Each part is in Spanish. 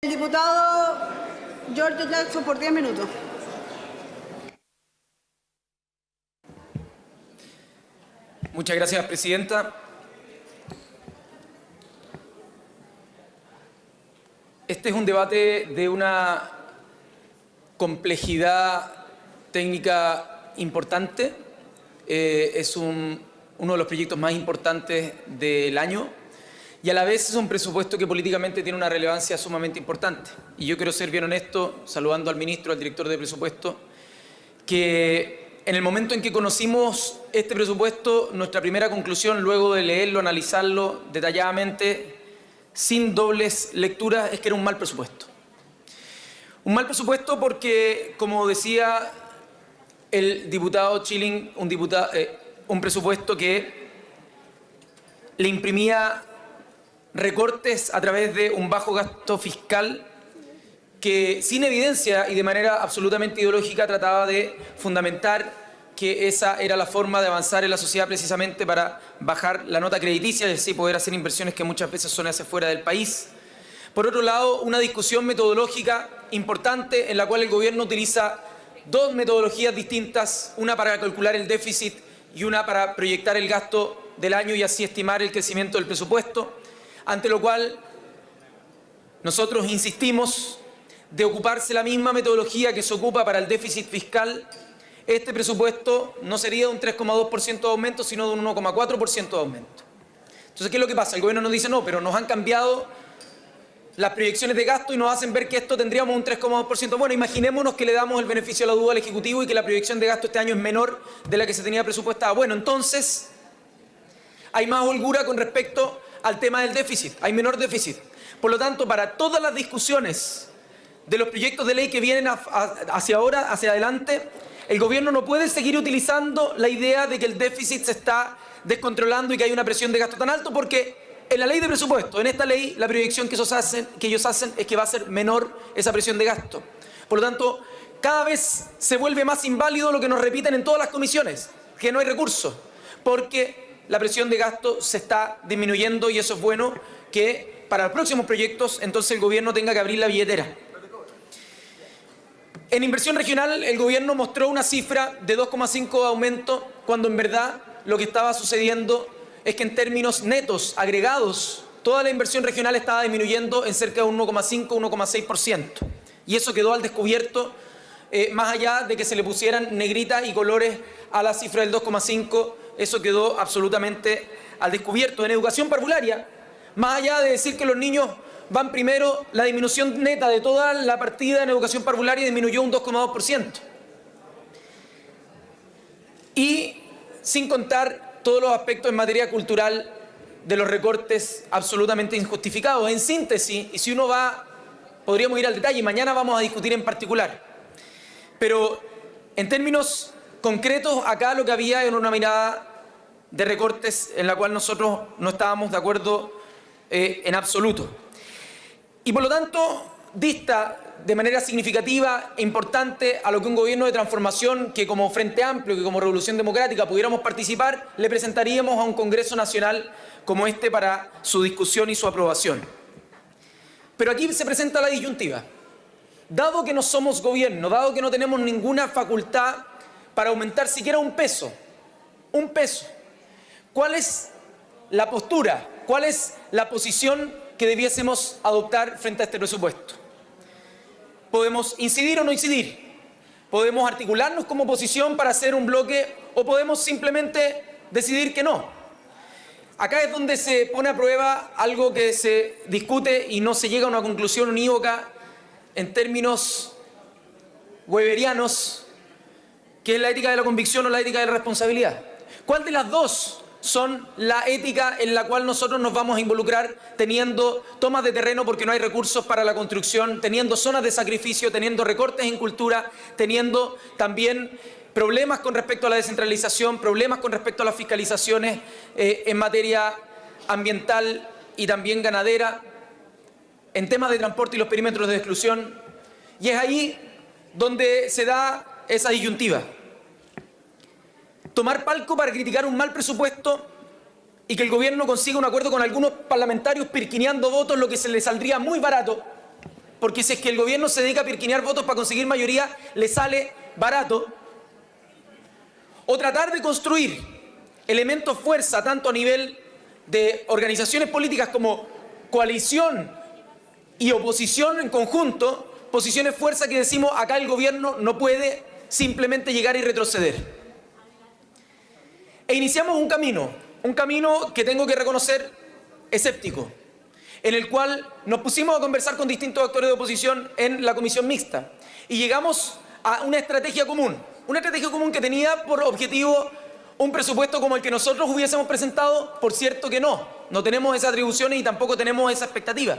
El diputado George Jackson por 10 minutos. Muchas gracias, presidenta. Este es un debate de una complejidad técnica importante. Es uno de los proyectos más importantes del año y a la vez es un presupuesto que políticamente tiene una relevancia sumamente importante. Y yo quiero ser bien honesto, saludando al ministro, al director de presupuesto, que en el momento en que conocimos este presupuesto, nuestra primera conclusión, luego de leerlo, analizarlo detalladamente, sin dobles lecturas, es que era un mal presupuesto. Un mal presupuesto porque, como decía el diputado Schilling, un presupuesto que le imprimía recortes a través de un bajo gasto fiscal que, sin evidencia y de manera absolutamente ideológica, trataba de fundamentar que esa era la forma de avanzar en la sociedad precisamente para bajar la nota crediticia y así poder hacer inversiones que muchas veces son hacia fuera del país. Por otro lado, una discusión metodológica importante en la cual el gobierno utiliza dos metodologías distintas, una para calcular el déficit y una para proyectar el gasto del año y así estimar el crecimiento del presupuesto, ante lo cual nosotros insistimos de ocuparse la misma metodología que se ocupa para el déficit fiscal. Este presupuesto no sería de un 3,2% de aumento, sino de un 1,4% de aumento. Entonces, ¿qué es lo que pasa? El gobierno nos dice, no, pero nos han cambiado las proyecciones de gasto y nos hacen ver que esto tendríamos un 3,2%. Bueno, imaginémonos que le damos el beneficio a la duda al Ejecutivo y que la proyección de gasto este año es menor de la que se tenía presupuestada. Bueno, entonces hay más holgura con respecto al tema del déficit, hay menor déficit. Por lo tanto, para todas las discusiones de los proyectos de ley que vienen hacia ahora, hacia adelante, el gobierno no puede seguir utilizando la idea de que el déficit se está descontrolando y que hay una presión de gasto tan alto, porque en la ley de presupuesto, en esta ley, la proyección que ellos hacen es que va a ser menor esa presión de gasto. Por lo tanto, cada vez se vuelve más inválido lo que nos repiten en todas las comisiones, que no hay recursos, porque la presión de gasto se está disminuyendo y eso es bueno, que para los próximos proyectos entonces el gobierno tenga que abrir la billetera. En inversión regional el gobierno mostró una cifra de 2,5 de aumento, cuando en verdad lo que estaba sucediendo es que en términos netos, agregados, toda la inversión regional estaba disminuyendo en cerca de un 1,5, 1,6%. Y eso quedó al descubierto, más allá de que se le pusieran negritas y colores a la cifra del 2,5%, eso quedó absolutamente al descubierto. En educación parvularia, más allá de decir que los niños van primero, la disminución neta de toda la partida en educación parvularia disminuyó un 2,2%. Y sin contar todos los aspectos en materia cultural de los recortes absolutamente injustificados. En síntesis, y si uno va, podríamos ir al detalle, y mañana vamos a discutir en particular. Pero en términos concretos, acá lo que había era una mirada de recortes en la cual nosotros no estábamos de acuerdo en absoluto. Y por lo tanto, dista de manera significativa e importante a lo que un gobierno de transformación que como Frente Amplio, que como Revolución Democrática pudiéramos participar, le presentaríamos a un Congreso Nacional como este para su discusión y su aprobación. Pero aquí se presenta la disyuntiva. Dado que no somos gobierno, dado que no tenemos ninguna facultad para aumentar siquiera un peso, ¿cuál es la postura? ¿Cuál es la posición que debiésemos adoptar frente a este presupuesto? ¿Podemos incidir o no incidir? ¿Podemos articularnos como oposición para hacer un bloque o podemos simplemente decidir que no? Acá es donde se pone a prueba algo que se discute y no se llega a una conclusión unívoca en términos weberianos, que es la ética de la convicción o la ética de la responsabilidad. ¿Cuál de las dos son la ética en la cual nosotros nos vamos a involucrar teniendo tomas de terreno porque no hay recursos para la construcción, teniendo zonas de sacrificio, teniendo recortes en cultura, teniendo también problemas con respecto a la descentralización, problemas con respecto a las fiscalizaciones en materia ambiental y también ganadera, en temas de transporte y los perímetros de exclusión? Y es ahí donde se da esa disyuntiva. Tomar palco para criticar un mal presupuesto y que el gobierno consiga un acuerdo con algunos parlamentarios pirquineando votos, lo que se le saldría muy barato, porque si es que el gobierno se dedica a pirquinear votos para conseguir mayoría, le sale barato, o tratar de construir elementos fuerza, tanto a nivel de organizaciones políticas como coalición y oposición en conjunto, posiciones fuerza que decimos acá el gobierno no puede simplemente llegar y retroceder. E iniciamos un camino que tengo que reconocer escéptico, en el cual nos pusimos a conversar con distintos actores de oposición en la comisión mixta y llegamos a una estrategia común que tenía por objetivo un presupuesto como el que nosotros hubiésemos presentado. Por cierto que no tenemos esas atribuciones y tampoco tenemos esa expectativa.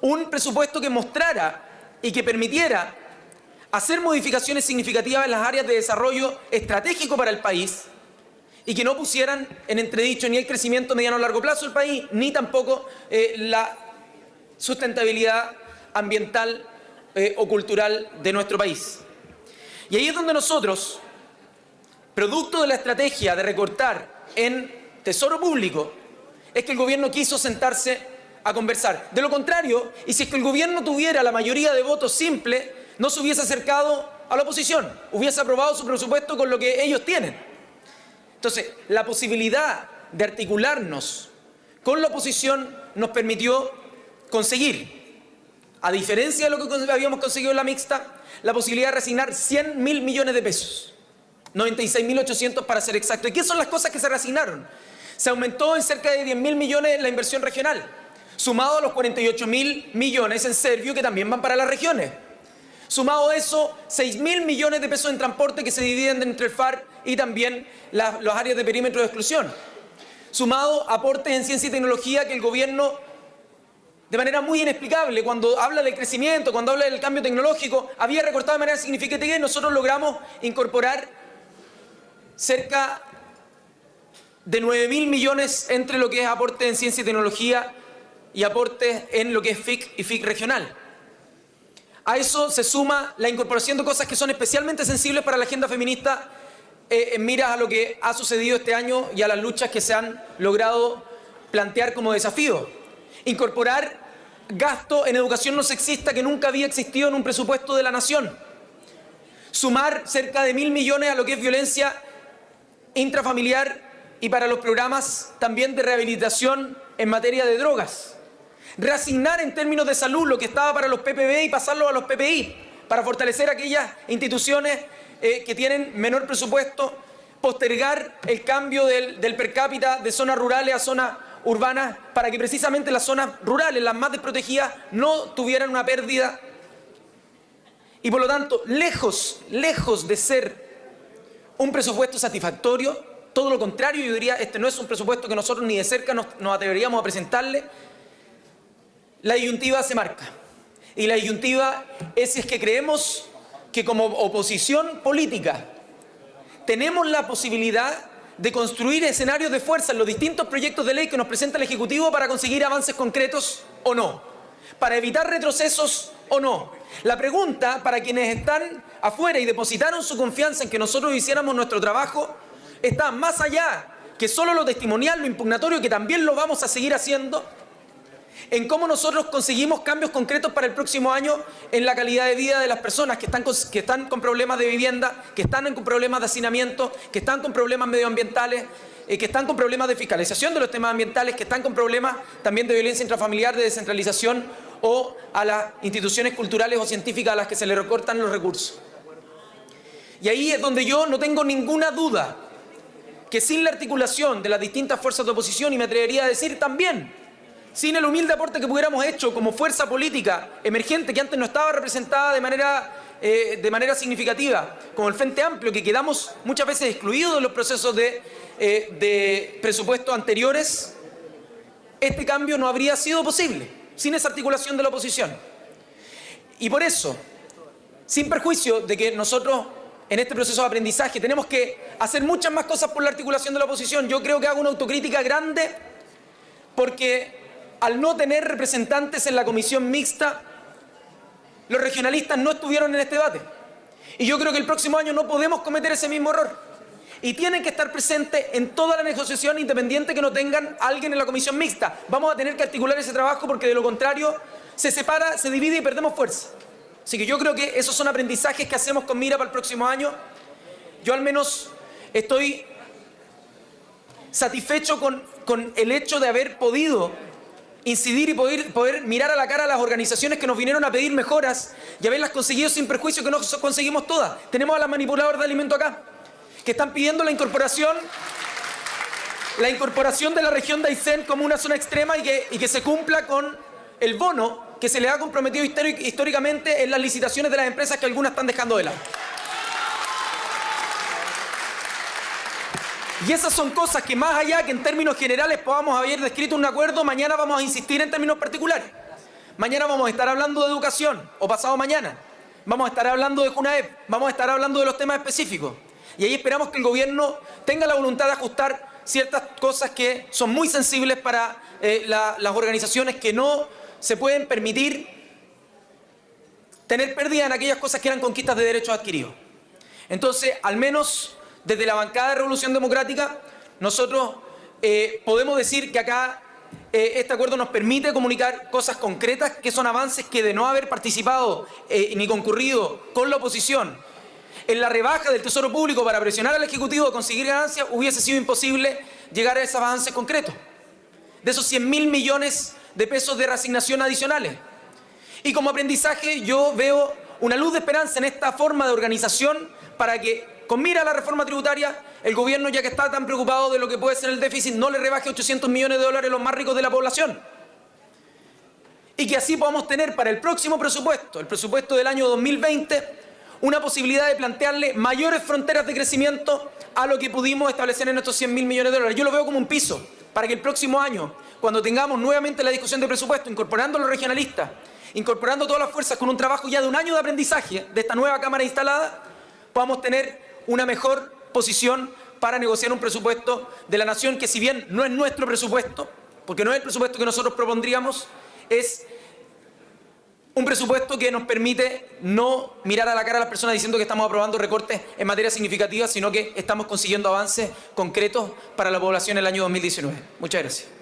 Un presupuesto que mostrara y que permitiera hacer modificaciones significativas en las áreas de desarrollo estratégico para el país y que no pusieran en entredicho ni el crecimiento mediano a largo plazo del país, ni tampoco la sustentabilidad ambiental o cultural de nuestro país. Y ahí es donde nosotros, producto de la estrategia de recortar en tesoro público, es que el gobierno quiso sentarse a conversar. De lo contrario, y si es que el gobierno tuviera la mayoría de votos simple, no se hubiese acercado a la oposición, hubiese aprobado su presupuesto con lo que ellos tienen. Entonces, la posibilidad de articularnos con la oposición nos permitió conseguir, a diferencia de lo que habíamos conseguido en la mixta, la posibilidad de reasignar 100.000 millones de pesos. 96.800 para ser exacto. ¿Y qué son las cosas que se reasignaron? Se aumentó en cerca de 10.000 millones la inversión regional, sumado a los 48.000 millones en Servio que también van para las regiones. Sumado a eso, 6.000 millones de pesos en transporte que se dividen entre el FAR y también las áreas de perímetro de exclusión. Sumado a aportes en ciencia y tecnología que el gobierno, de manera muy inexplicable, cuando habla del crecimiento, cuando habla del cambio tecnológico, había recortado de manera significativa y nosotros logramos incorporar cerca de 9.000 millones entre lo que es aporte en ciencia y tecnología y aportes en lo que es FIC y FIC regional. A eso se suma la incorporación de cosas que son especialmente sensibles para la agenda feminista en miras a lo que ha sucedido este año y a las luchas que se han logrado plantear como desafío. Incorporar gasto en educación no sexista que nunca había existido en un presupuesto de la nación. Sumar cerca de 1.000 millones a lo que es violencia intrafamiliar y para los programas también de rehabilitación en materia de drogas. Reasignar en términos de salud lo que estaba para los PPB y pasarlo a los PPI, para fortalecer aquellas instituciones que tienen menor presupuesto, postergar el cambio del per cápita de zonas rurales a zonas urbanas para que precisamente las zonas rurales, las más desprotegidas, no tuvieran una pérdida. Y por lo tanto, lejos de ser un presupuesto satisfactorio, todo lo contrario, yo diría, este no es un presupuesto que nosotros ni de cerca nos atreveríamos a presentarle. La disyuntiva se marca. Y la disyuntiva es si es que creemos que como oposición política tenemos la posibilidad de construir escenarios de fuerza en los distintos proyectos de ley que nos presenta el Ejecutivo para conseguir avances concretos o no, para evitar retrocesos o no. La pregunta para quienes están afuera y depositaron su confianza en que nosotros hiciéramos nuestro trabajo está más allá que solo lo testimonial, lo impugnatorio, que también lo vamos a seguir haciendo, en cómo nosotros conseguimos cambios concretos para el próximo año en la calidad de vida de las personas que están con problemas de vivienda, que están con problemas de hacinamiento, que están con problemas medioambientales, que están con problemas de fiscalización de los temas ambientales, que están con problemas también de violencia intrafamiliar, de descentralización o a las instituciones culturales o científicas a las que se les recortan los recursos. Y ahí es donde yo no tengo ninguna duda que sin la articulación de las distintas fuerzas de oposición, y me atrevería a decir también, sin el humilde aporte que hubiéramos hecho como fuerza política emergente que antes no estaba representada de manera significativa, como el Frente Amplio, que quedamos muchas veces excluidos de los procesos de presupuestos anteriores, este cambio no habría sido posible sin esa articulación de la oposición. Y por eso, sin perjuicio de que nosotros en este proceso de aprendizaje tenemos que hacer muchas más cosas por la articulación de la oposición, yo creo que hago una autocrítica grande porque al no tener representantes en la comisión mixta, los regionalistas no estuvieron en este debate. Y yo creo que el próximo año no podemos cometer ese mismo error. Y tienen que estar presentes en toda la negociación independiente que no tengan a alguien en la comisión mixta. Vamos a tener que articular ese trabajo porque de lo contrario se separa, se divide y perdemos fuerza. Así que yo creo que esos son aprendizajes que hacemos con mira para el próximo año. Yo al menos estoy satisfecho con el hecho de haber podido incidir y poder mirar a la cara a las organizaciones que nos vinieron a pedir mejoras y haberlas conseguido sin perjuicio, que no conseguimos todas. Tenemos a las manipuladoras de alimentos acá, que están pidiendo la incorporación de la región de Aysén como una zona extrema y que se cumpla con el bono que se le ha comprometido históricamente en las licitaciones de las empresas que algunas están dejando de lado. Y esas son cosas que, más allá que en términos generales podamos haber descrito un acuerdo, mañana vamos a insistir en términos particulares. Mañana vamos a estar hablando de educación, o pasado mañana. Vamos a estar hablando de Junaep, vamos a estar hablando de los temas específicos. Y ahí esperamos que el gobierno tenga la voluntad de ajustar ciertas cosas que son muy sensibles para las organizaciones, que no se pueden permitir tener pérdida en aquellas cosas que eran conquistas de derechos adquiridos. Entonces, al menos desde la bancada de Revolución Democrática, nosotros podemos decir que acá este acuerdo nos permite comunicar cosas concretas que son avances que, de no haber participado ni concurrido con la oposición en la rebaja del Tesoro Público para presionar al Ejecutivo a conseguir ganancias, hubiese sido imposible llegar a esos avances concretos. De esos 100.000 millones de pesos de reasignación adicionales. Y como aprendizaje yo veo una luz de esperanza en esta forma de organización para que, con mira a la reforma tributaria, el gobierno, ya que está tan preocupado de lo que puede ser el déficit, no le rebaje 800 millones de dólares a los más ricos de la población. Y que así podamos tener para el próximo presupuesto, el presupuesto del año 2020, una posibilidad de plantearle mayores fronteras de crecimiento a lo que pudimos establecer en estos 100.000 millones de dólares. Yo lo veo como un piso para que el próximo año, cuando tengamos nuevamente la discusión de presupuesto, incorporando a los regionalistas, incorporando todas las fuerzas con un trabajo ya de un año de aprendizaje de esta nueva Cámara instalada, podamos tener una mejor posición para negociar un presupuesto de la nación que, si bien no es nuestro presupuesto, porque no es el presupuesto que nosotros propondríamos, es un presupuesto que nos permite no mirar a la cara a las personas diciendo que estamos aprobando recortes en materia significativa, sino que estamos consiguiendo avances concretos para la población en el año 2019. Muchas gracias.